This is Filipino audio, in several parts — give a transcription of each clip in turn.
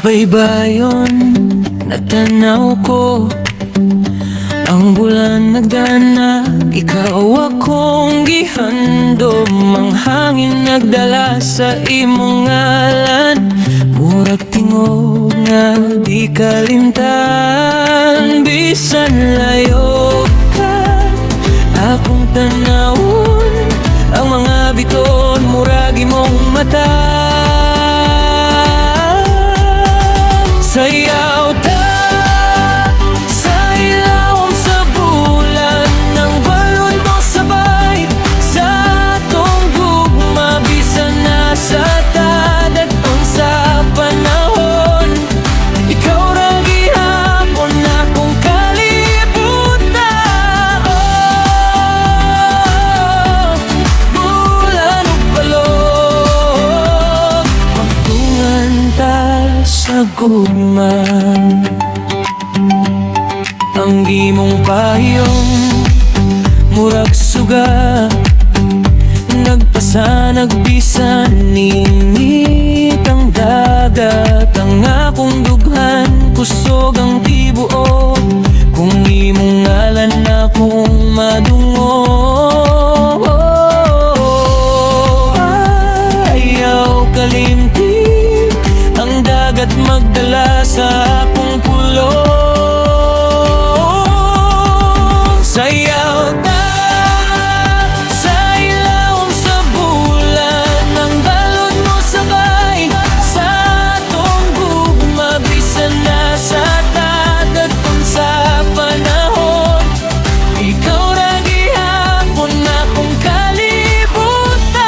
baybayon, natanaw ko ang bulan nagdanag, ikaw akong gihandom. Ang hangin nagdala sa imong ngalan, murag tingog nga di kalimtan. Bisan layo ka, akong tanawon, ang mga biton murag imong mata. Sayaw ta sa ilawom sa bulan, ng balon mo sabay sa atong gugma. Bisan na sa tadaton sa panahon, ikaw ra gihapon akong kalibutan. Bulan ug balon, magtungan ta sa gugma. Ang imong payong murag suga, nagpasanag bisan init ang dagat. Ang akong dughan kusog ang tibuok, kung imong ngalan akong madungo. Ayaw kalimtik ang dagat magdala sa akong pulong. Sayaw ta sa ilawom sa bulan, ng balon mo sabay sa atong gugma. Bisan na sa tadaton sa panahon, ikaw ra gihapon akong kalibutan.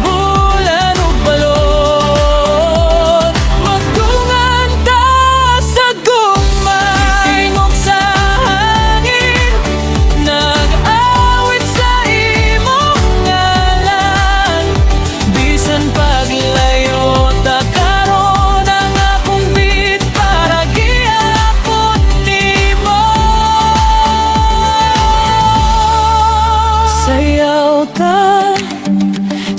Bulan ug balon, magtungan ta sa gugma. Tingog sa hangin, nag-awit sa imong ngalan. Bisan paglayo ta karon, ang akong beat para gihapon nimo. Sayaw ta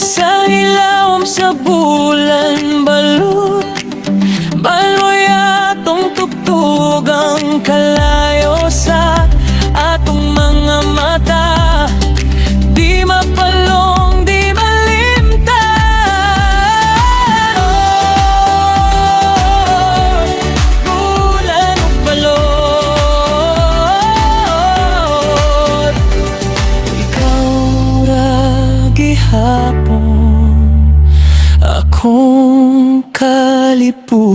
sa ilawom sa bulan, balon baloy atong tugtog, ang kalayo sa atong mga mata. Di mapalong, di malimtan. Bulan ug balon, ikaw ra gihapon akong kalibutan.